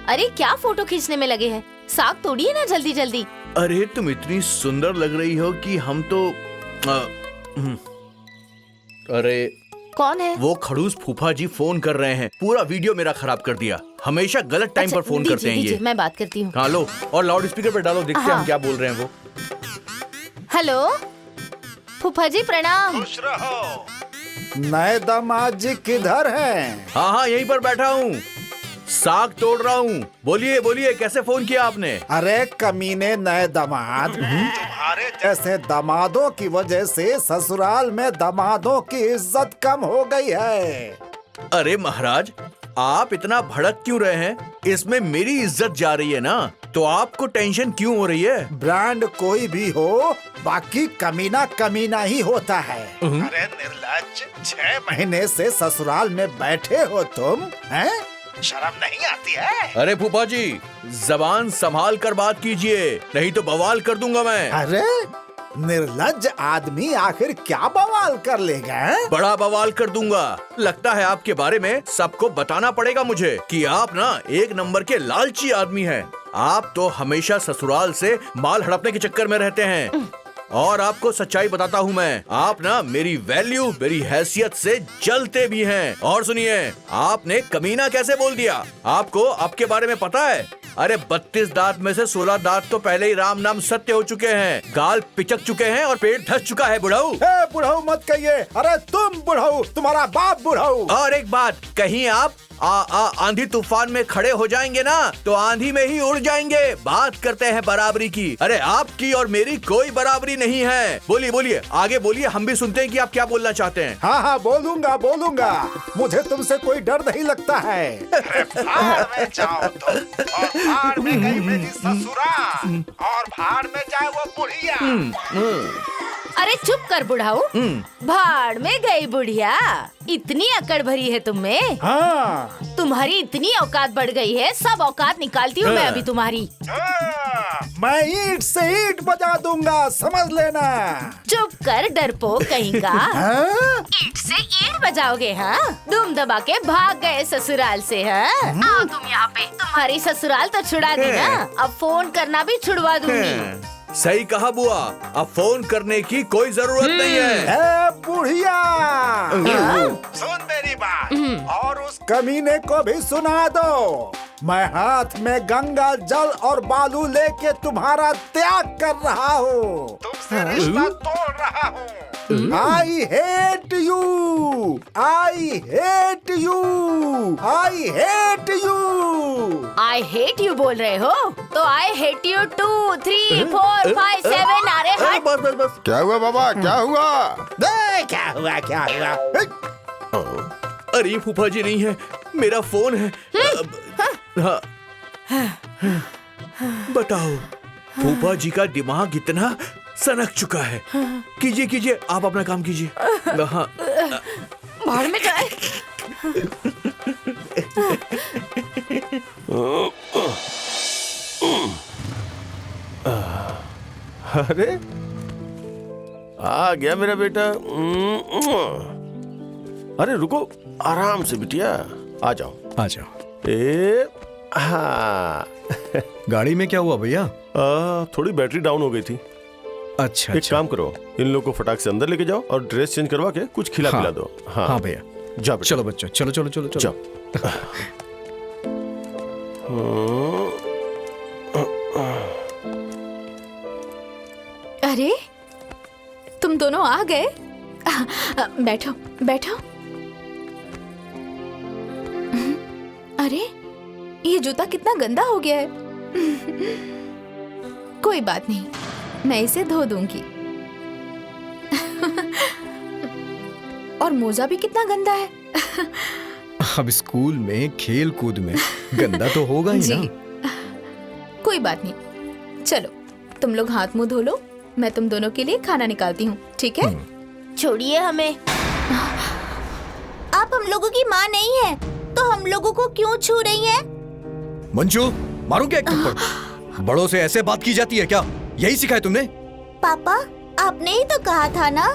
अरे क्या फोटो खींचने में लगे हैं? साग तोड़िए ना जल्दी जल्दी। अरे तुम इतनी सुंदर लग रही हो कि हम तो अरे कौन है? वो खड़ूस फूफा जी फोन कर रहे हैं, पूरा वीडियो मेरा खराब कर दिया। हमेशा गलत टाइम पर फोन करते हैं ये। मैं बात करती हूँ। हाँ लो, और लाउड स्पीकर पे डालो, देखते हैं हम क्या बोल रहे हैं वो। हेलो फूफा जी प्रणाम। खुश रहो। नए दामाद जी किधर हैं? हाँ हाँ यहीं पर बैठा हूँ, साग तोड़ रहा हूँ। बोलिए बोलिए, कैसे फोन किया आपने? अरे कमीने नए दामाद, तुम्हारे जैसे दामादों की वजह से ससुराल में दामादों की इज्जत कम हो गई है। अरे महाराज, आप इतना भड़क क्यों रहे हैं? इसमें मेरी इज्जत जा रही है ना, तो आपको टेंशन क्यों हो रही है? ब्रांड कोई भी हो, बाकी कमीना कमीना ही होता है। अरे निर्लज्ज, 6 महीने से ससुराल में बैठे हो तुम, हैं? शर्म नहीं आती है? अरे फूफा जी, जबान संभाल कर बात कीजिए, नहीं तो बवाल कर दूंगा मैं। अरे निर्लज्ज आदमी आखिर क्या बवाल कर लेगा? बड़ा बवाल कर दूंगा। लगता है आपके बारे में सबको बताना पड़ेगा मुझे कि आप ना एक नंबर के लालची आदमी हैं। आप तो हमेशा ससुराल से माल हड़पने के चक्कर में रहते हैं। और आपको सच्चाई बताता हूँ मैं, आप ना मेरी वैल्यू, मेरी हैसियत से जलते भी हैं। और सुनिए, आपने कमीना कैसे बोल दिया? आपको आपके बारे में पता है? अरे 32 दांत में से 16 दांत तो पहले ही राम नाम सत्य हो चुके हैं, गाल पिचक चुके हैं और पेट धस चुका है बुढ़ऊ। बुढ़ऊ मत कहिए, अरे तुम बुढ़ऊ, तुम्हारा बाप बुढ़ऊ। और एक बात, कहीं आप आंधी तूफान में खड़े हो जाएंगे ना, तो आंधी में ही उड़ जाएंगे। बात करते हैं बराबरी की। अरे आपकी और मेरी कोई बराबरी नहीं है। बोलिए बोलिए, आगे बोलिए, हम भी सुनते हैं कि आप क्या बोलना चाहते हैं। हाँ हाँ बोलूंगा बोलूंगा, मुझे तुमसे कोई डर नहीं लगता है। भाड़ में जाओ तुम, और भाड़ में गई मेरी ससुराल, और भाड़ में जाए वो बुढ़िया। अरे चुप कर बुढ़ाऊ, भाड़ में गई बुढ़िया। इतनी अकड़ भरी है तुम में? हाँ। तुम्हारी इतनी औकात बढ़ गई है, सब औकात निकालती हूँ मैं अभी तुम्हारी। मैं ईंट से ईंट बजा दूंगा, समझ लेना। चुप कर डरपोक कहीं का। ईंट से ईंट बजाओगे? हाँ, दुम दबा के भाग गए ससुराल से। हाँ, आओ तुम यहाँ पे। तुम्हारी ससुराल तो छुड़ा दी ना, अब फोन करना भी छुड़वा दूंगी। सही कहा बुआ, अब फोन करने की कोई जरूरत नहीं है। बुढ़िया, सुन मेरी बात, और उस कमीने को भी सुना दो। मैं हाथ में गंगा जल और बालू लेके तुम्हारा त्याग कर रहा हूँ, तुमसे रिश्ता तोड़ रहा हूँ। I hate you, I hate you, I hate you। I hate you बोल रहे हो? तो I hate you 2, 3, 4, 5, 7। अरे हट। बस बस बस। क्या हुआ बाबा, क्या हुआ? क्या हुआ क्या हुआ? अरे फूफा जी नहीं है, मेरा फोन है। हाँ। बताओ, फूफा जी का दिमाग इतना सनक चुका है। कीजिए कीजिए, आप अपना काम कीजिए। हाँ। भाड़ में जाए। अरे आ गया मेरा बेटा। अरे रुको, आराम से बिटिया, आ जाओ आ जाओ। हाँ। गाड़ी में क्या हुआ भैया? थोड़ी बैटरी डाउन हो गई थी। अच्छा एक काम करो, इन लोगों को फटाक से अंदर लेके जाओ और ड्रेस चेंज करवा के कुछ खिला पिला दो। हाँ भैया, जाओ चलो बच्चों, चलो चलो चलो चलो जाओ। अरे तुम दोनों आ गए? बैठो बैठो। अरे ये जूता कितना गंदा हो गया है। कोई बात नहीं, मैं इसे धो दूंगी। और मोजा भी कितना गंदा है। अब स्कूल में खेल कूद में गंदा तो होगा ही जी। ना। कोई बात नहीं, चलो तुम लोग हाथ मुंह धो लो, मैं तुम दोनों के लिए खाना निकालती हूँ, ठीक है? छोड़िए हमें। आप हम लोगों की माँ नहीं है, तो हम लोगों को क्यों छू रही है? मंजू, मारू क्या एक थप्पड़? बड़ों से ऐसे बात की जाती है क्या? यही सिखाया तुमने? पापा, आपने ही तो कहा था ना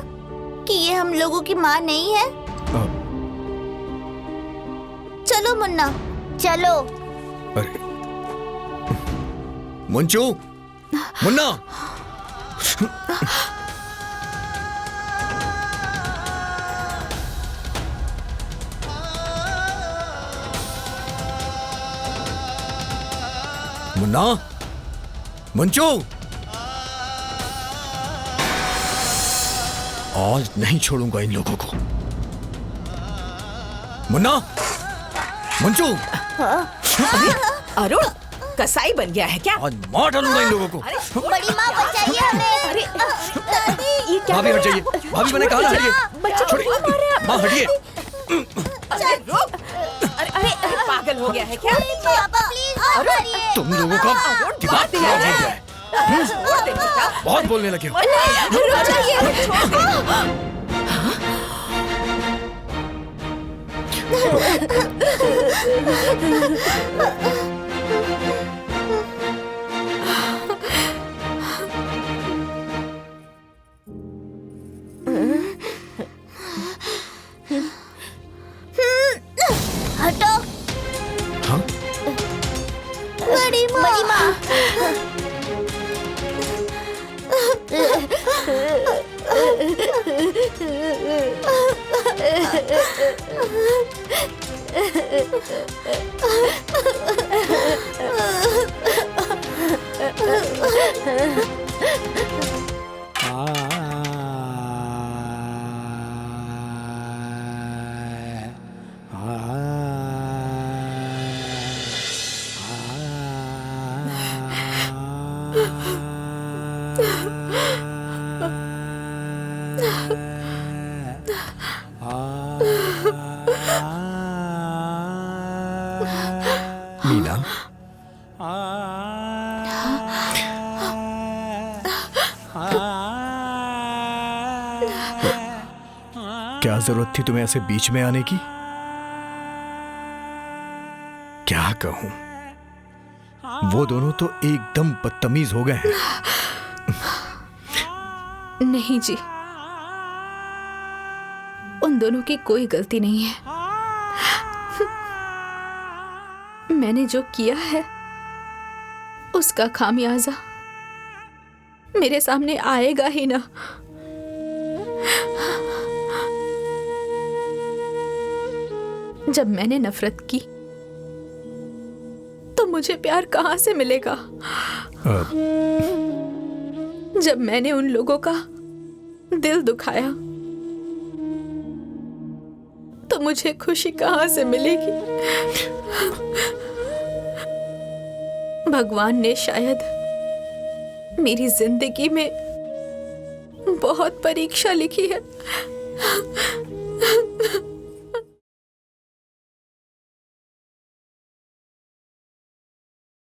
कि ये हम लोगों की माँ नहीं है। चलो मुन्ना, चलो। अरे मुंचू, मुन्ना, मुन्ना, मुंचू, आज नहीं छोड़ूंगा इन लोगों को। मुन्ना, मुंचू, अरुण कसाई बन गया है क्या? आज मार डालूंगा इन लोगों को। बड़ी माँ बचाइए हमें। अरे दादी, ये क्या? भाभी हट जाइए, भाभी मैंने कहा ना हटिए। बच्चे को छोड़िए, क्यों मार रहे हैं? माँ हटिए। अरे रुक। अरे पागल हो गया है क्या? पापा प्लीज मत करिए। तुम लोगों का दिमाग खराब हो गया है। छोड़ दे बेटा। बहुत बोलने लगे हो। रुक जाइए, छोड़ दे। हटो। हाँ? बड़ी माँ। मीना, क्या जरूरत थी तुम्हें ऐसे बीच में आने की? क्या कहूं, वो दोनों तो एकदम बदतमीज हो गए हैं। नहीं जी, उन दोनों की कोई गलती नहीं है। मैंने जो किया है उसका खामियाजा मेरे सामने आएगा ही ना। जब मैंने नफरत की तो मुझे प्यार कहां से मिलेगा? जब मैंने उन लोगों का दिल दुखाया तो मुझे खुशी कहां से मिलेगी? भगवान ने शायद मेरी जिंदगी में बहुत परीक्षा लिखी है।